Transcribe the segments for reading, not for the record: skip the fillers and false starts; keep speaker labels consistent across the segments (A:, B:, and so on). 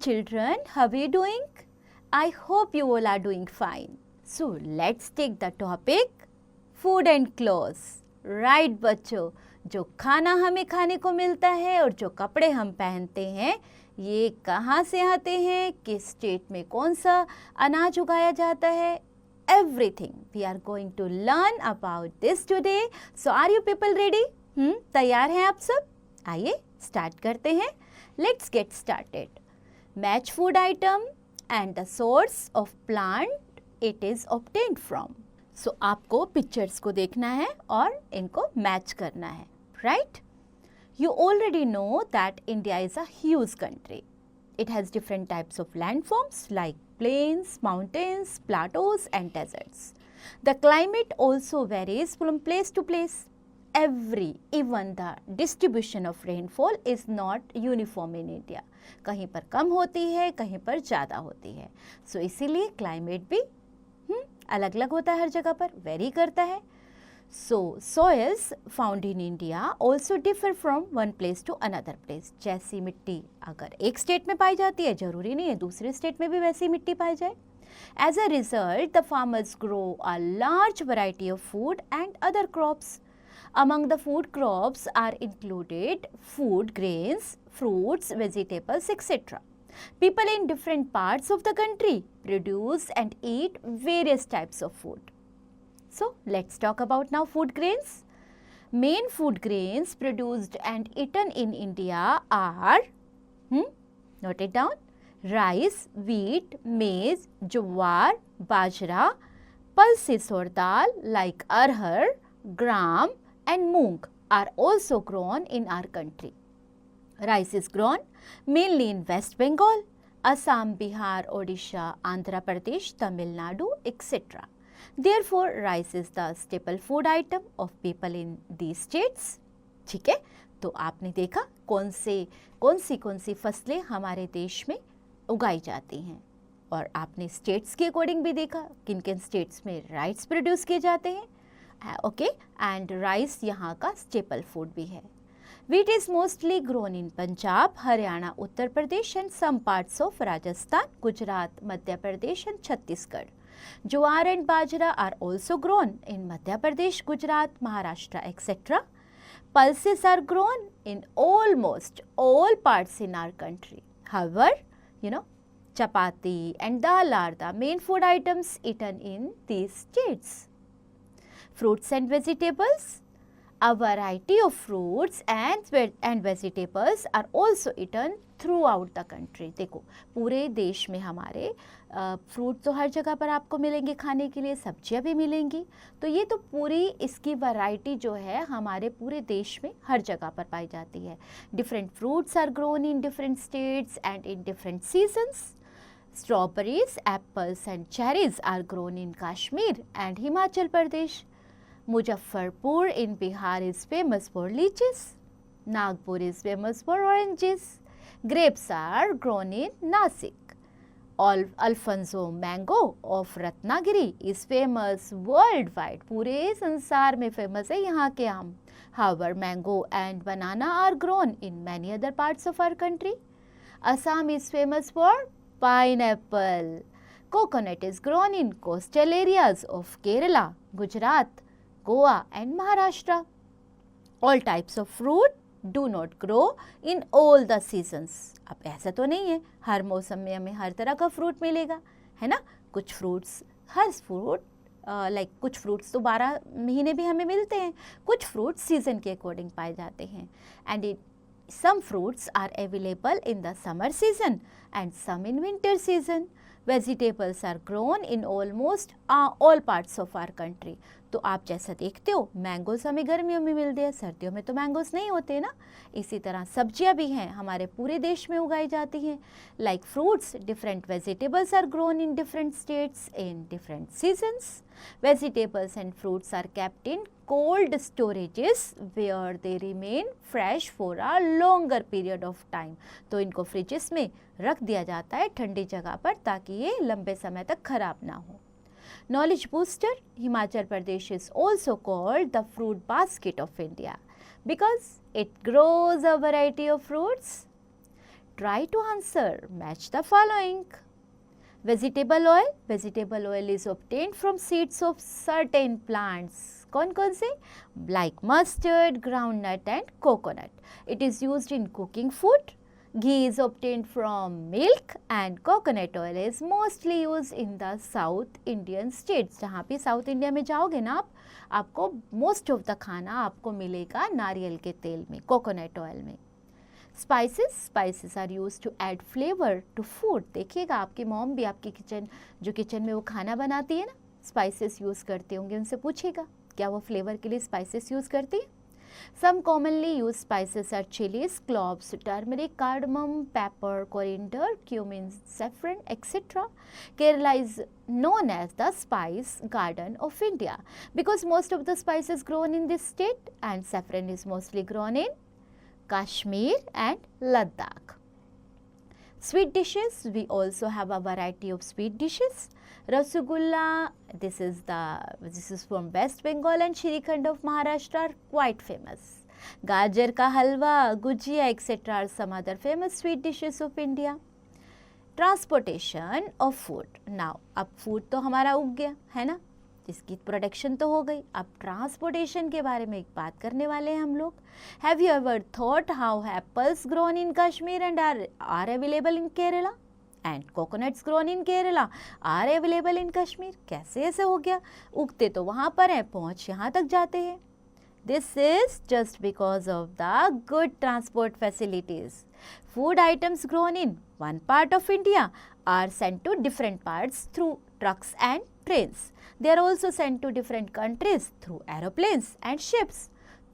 A: children, how are you doing? I hope you all are doing fine. So let's take the topic food and clothes. Right बच्चों, जो खाना हमें खाने को मिलता है और जो कपड़े हम पहनते हैं ये कहाँ से आते हैं, किस स्टेट में कौन सा अनाज उगाया जाता है, everything we are going to learn about this today. So are you people ready? तैयार हैं आप सब? आइए स्टार्ट करते हैं. Let's get started. Match food item and the source of plant it is obtained from. So आपको pictures को देखना है और इनको match करना है, right? You already know that India is a huge country. It has different types of landforms like plains, mountains, plateaus and deserts. The climate also varies from place to place. Even the distribution of rainfall is not uniform in India. कहीं पर कम होती है, कहीं पर ज़्यादा होती है. So इसीलिए climate भी अलग अलग होता है, हर जगह पर वेरी करता है. So soils found in India also differ from one place to another place. जैसी मिट्टी अगर एक स्टेट में पाई जाती है, जरूरी नहीं है दूसरे स्टेट में भी वैसी मिट्टी पाई जाए. As a result, the farmers grow a large variety of food and other crops. Among the food crops are included food grains, fruits, vegetables, etc. People in different parts of the country produce and eat various types of food. So, let's talk about now food grains. Main food grains produced and eaten in India are, note it down, rice, wheat, maize, jowar, bajra, pulses or dal like arhar, gram, and moong are also grown in our country. Rice is grown mainly in West Bengal, Assam, Bihar, Odisha, Andhra Pradesh, Tamil Nadu, etc. Therefore, rice is the staple food item of people in these states. ठीक है, तो आपने देखा कौन सी फसलें हमारे देश में उगाई जाती हैं और आपने स्टेट्स के अकॉर्डिंग भी देखा किन किन स्टेट्स में राइस प्रोड्यूस किए जाते हैं. ओके, एंड राइस यहाँ का स्टेपल फूड भी है. Wheat is mostly grown in Punjab, Haryana, Uttar Pradesh and some parts of Rajasthan, Gujarat, Madhya Pradesh and Chhattisgarh. Jowar and bajra are also grown in Madhya Pradesh, Gujarat, Maharashtra, etc. Pulses are grown in almost all parts in our country. However, chapati and dal are the main food items eaten in these states. Fruits and vegetables. A variety of fruits and vegetables are also eaten throughout the country. देखो पूरे देश में हमारे fruit तो हर जगह पर आपको मिलेंगे खाने के लिए, सब्जियां भी मिलेंगी. तो ये तो पूरी इसकी वैरायटी जो है हमारे पूरे देश में हर जगह पर पाई जाती है. Different fruits are grown in different states and in different seasons. Strawberries, apples and cherries are grown in Kashmir and Himachal Pradesh. Muzaffarpur in Bihar is famous for lychees. Nagpur is famous for oranges. Grapes are grown in Nasik. Alfonso mango of Ratnagiri is famous worldwide. पूरे संसार में famous है यहाँ के आम. However, mango and banana are grown in many other parts of our country. Assam is famous for pineapple. Coconut is grown in coastal areas of Kerala, Gujarat, Goa and Maharashtra. All types of fruit do not grow in all the seasons. अब ऐसा तो नहीं है हर मौसम में हमें हर तरह का फ्रूट मिलेगा, है ना. कुछ फ्रूट्स कुछ फ्रूट्स तो 12 महीने भी हमें मिलते हैं, कुछ फ्रूट्स सीजन के अकॉर्डिंग पाए जाते हैं. And some fruits are available in the summer season and some in winter season. Vegetables are grown in almost all parts of our country. तो आप जैसा देखते हो मैंगोस हमें गर्मियों में मिलते हैं, सर्दियों में तो मैंगोस नहीं होते ना. इसी तरह सब्जियां भी हैं हमारे पूरे देश में उगाई जाती हैं. Like fruits, different vegetables are grown in different states in different seasons. Vegetables and fruits are kept in cold storages where they remain fresh for a longer period of time. तो इनको फ्रिजेस में रख दिया जाता है ठंडी जगह पर ताकि ये लंबे समय तक खराब ना हो. Knowledge booster, Himachal Pradesh is also called the fruit basket of India because it grows a variety of fruits. Try to answer. Match the following. Vegetable oil. Vegetable oil is obtained from seeds of certain plants. कौन से? Like mustard, groundnut and coconut. It is used in cooking food. Ghee is obtained from milk and coconut oil is mostly used in the South Indian states. जहाँ भी South India में जाओगे ना आप, आपको most of the खाना आपको मिलेगा नारियल के तेल में, coconut oil में. Spices are used to add flavor to food. देखिएगा आपकी मॉम भी आपकी किचन में वो खाना बनाती है ना, स्पाइसेस यूज़ करते होंगे, उनसे पूछिएगा क्या वो फ्लेवर के लिए स्पाइसेस यूज़ करती है. Some commonly used spices are chilies, cloves, turmeric, cardamom, pepper, coriander, cumin, saffron, etc. Kerala is known as the spice garden of India because most of the spices grown in this state, and saffron is mostly grown in Kashmir and Ladakh. Sweet dishes, we also have a variety of sweet dishes. Rasgulla, this is from West Bengal, and Shrikhand of Maharashtra are quite famous. Gajar ka halwa, gujia, etc. are some other famous sweet dishes of India. Transportation of food. Now, अब food तो हमारा उग गया है ना, इसकी production तो हो गई. अब ट्रांसपोर्टेशन के बारे में एक बात करने वाले हैं हम लोग. Have you ever thought how apples grown in Kashmir and are available in Kerala, and coconuts grown in Kerala are available in Kashmir? कैसे ऐसे हो गया? उगते तो वहाँ पर हैं, पहुँच यहाँ तक जाते हैं. This is just because of the good transport facilities. Food items grown in one part of India are sent to different parts through trucks and trains. They are also sent to different countries through aeroplanes and ships.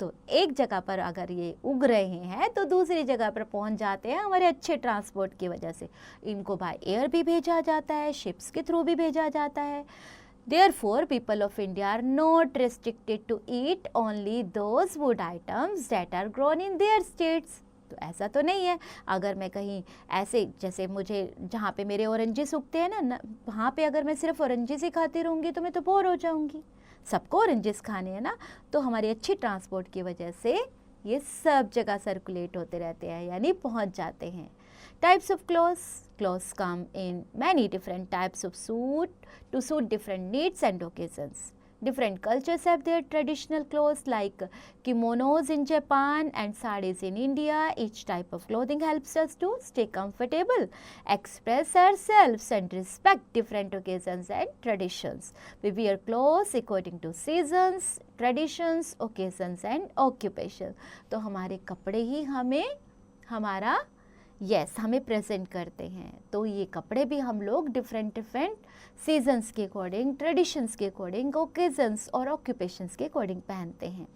A: तो एक जगह पर अगर ये उग रहे हैं तो दूसरी जगह पर पहुंच जाते हैं हमारे अच्छे ट्रांसपोर्ट की वजह से. इनको बाय एयर भी भेजा जाता है, शिप्स के थ्रू भी भेजा जाता है. Therefore, people of India are not restricted to eat only those food items that are grown in their states. तो ऐसा तो नहीं है. अगर मैं कहीं ऐसे जैसे मुझे जहाँ पे मेरे ऑरेंजेस उगते हैं ना, वहाँ पे अगर मैं सिर्फ ऑरेंजेस ही खाती रहूँगी तो मैं तो बोर हो जाऊँगी. सबको ऑरेंजेस खाने हैं ना, तो हमारी अच्छी ट्रांसपोर्ट की वजह से ये सब जगह सर्कुलेट होते रहते हैं, यानी पहुँच जाते हैं. Types of clothes come in many different types of suit to suit different needs and occasions. Different cultures have their traditional clothes like kimonos in Japan and saris in India. Each type of clothing helps us to stay comfortable, express ourselves and respect different occasions and traditions. We wear clothes according to seasons, traditions, occasions and occupation. तो हमारे कपड़े ही हमें हमारा हमें present करते हैं. तो ये कपड़े भी हम लोग डिफरेंट सीजन्स के अकॉर्डिंग, ट्रेडिशंस के अकॉर्डिंग, ओकेजन्स और ऑक्यूपेशंस के अकॉर्डिंग पहनते हैं.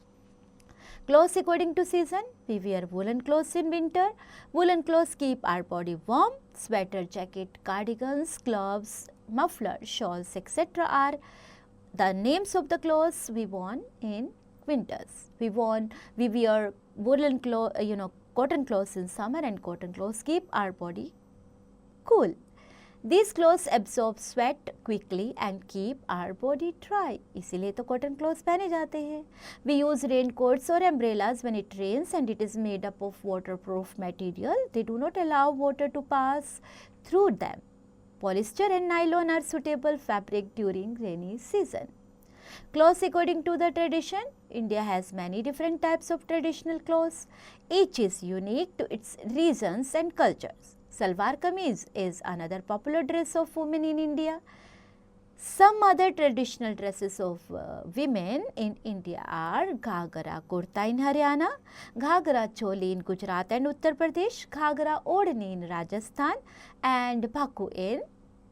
A: Clothes according to season, we wear woolen clothes in winter. Woolen clothes keep our body warm. Sweater, jacket, cardigans, gloves, muffler, shawls, etc. are the names of the clothes we worn in winters. We wear woolen clothes, cotton clothes in summer, and cotton clothes keep our body cool. These clothes absorb sweat quickly and keep our body dry. इसीलिए तो cotton clothes पहने जाते हैं. We use raincoats or umbrellas when it rains, and it is made up of waterproof material. They do not allow water to pass through them. Polyester and nylon are suitable fabric during rainy season. Clothes according to the tradition. India has many different types of traditional clothes. Each is unique to its regions and cultures. Salwar kameez is another popular dress of women in India. Some other traditional dresses of women in India are Ghagra kurta in Haryana, Ghagra choli in Gujarat and Uttar Pradesh, Ghagra odhni in Rajasthan, and Bhaku in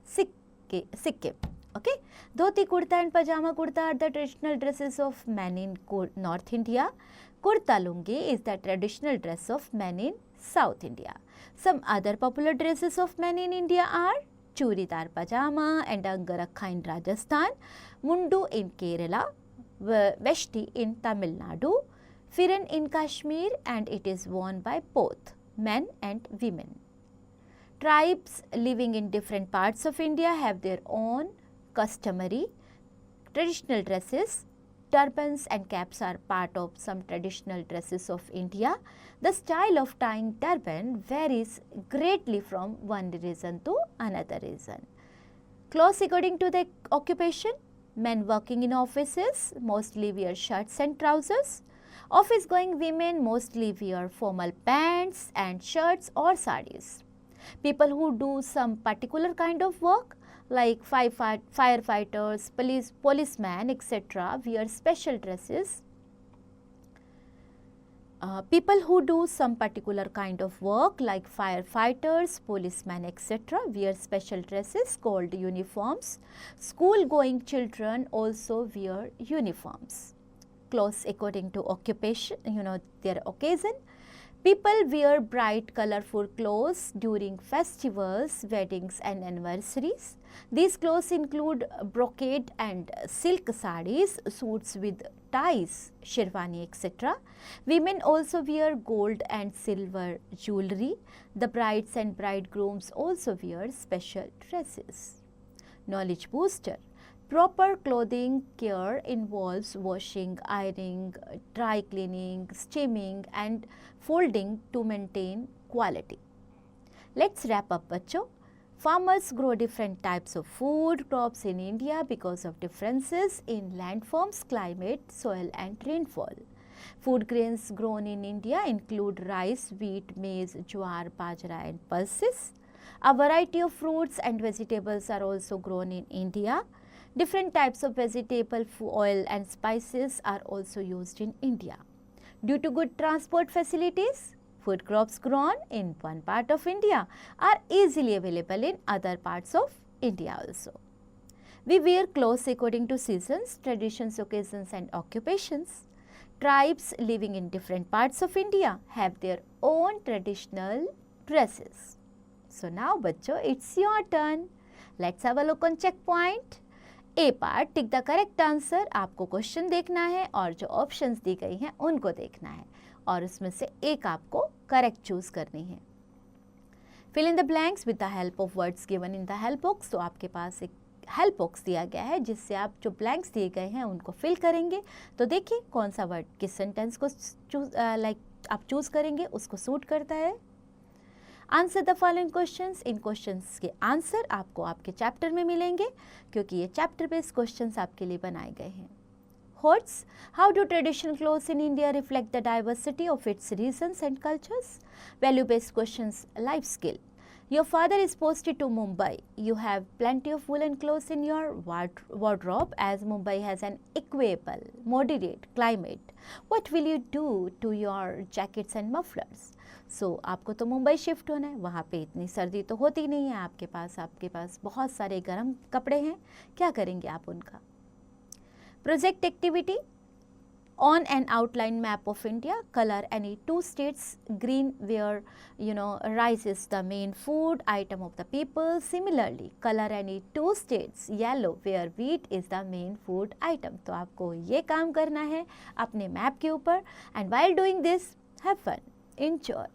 A: Sikkim. Okay, dhoti kurta and pajama kurta are the traditional dresses of men in North India. Kurta lungi is the traditional dress of men in South India. Some other popular dresses of men in India are churidar pajama and angarakha in Rajasthan, mundu in Kerala, veshti in Tamil Nadu, firan in Kashmir, and it is worn by both men and women. Tribes living in different parts of India have their own customary traditional dresses Turbans and caps are part of some traditional dresses of India. The style of tying turban varies greatly from one region to another region. Clothes according to the occupation. Men working in offices mostly wear shirts and trousers. Office going women mostly wear formal pants and shirts or sarees. People who do some particular kind of work like firefighters, policemen, etc. wear special dresses. People who do some particular kind of work like firefighters, policemen, etc. wear special dresses called uniforms. School going children also wear uniforms. Clothes according to occupation, their occasion. People wear bright colorful clothes during festivals, weddings and anniversaries. These clothes include brocade and silk sarees, suits with ties, sherwani, etc. Women also wear gold and silver jewelry. The brides and bridegrooms also wear special dresses. Knowledge booster. Proper clothing care involves washing, ironing, dry cleaning, steaming and folding to maintain quality. Let's wrap up बच्चों. Farmers grow different types of food crops in India because of differences in landforms, climate, soil and rainfall. Food grains grown in India include rice, wheat, maize, jowar, bajra and pulses. A variety of fruits and vegetables are also grown in India. Different types of vegetable, oil and spices are also used in India. Due to good transport facilities, food crops grown in one part of India are easily available in other parts of India also. We wear clothes according to seasons, traditions, occasions and occupations. Tribes living in different parts of India have their own traditional dresses. So now bachcho, it's your turn. Let's have a look on checkpoint. A part tick the correct answer. आपको question देखना है और जो options दी गई हैं उनको देखना है और उसमें से एक आपको करेक्ट चूज करनी है. Fill in the blanks with the help of words given in the help box. तो आपके पास एक हेल्प बॉक्स दिया गया है जिससे आप जो ब्लैंक्स दिए गए हैं उनको फिल करेंगे. तो देखिए कौन सा वर्ड किस सेंटेंस को आप चूज करेंगे उसको सूट करता है. Answer the following questions. In questions के आंसर आपको आपके चैप्टर में मिलेंगे क्योंकि ये चैप्टर बेस्ड क्वेश्चंस आपके लिए बनाए गए हैं. Horts. How do traditional clothes in India reflect the diversity of its regions and cultures? Value based questions. Life skill. Your father is posted to Mumbai. You have plenty of woolen clothes in your wardrobe as Mumbai has an equable, moderate climate. What will you do to your jackets and mufflers? So, आपको तो Mumbai shift होना है. वहाँ पे इतनी सर्दी तो होती नहीं है आपके पास बहुत सारे गर्म कपड़े हैं. क्या करेंगे आप उनका? Project activity. On an outline map of India, color any two states green where rice is the main food item of the people. Similarly, color any two states yellow where wheat is the main food item. तो आपको ये काम करना है अपने map के ऊपर. And while doing this, have fun, enjoy.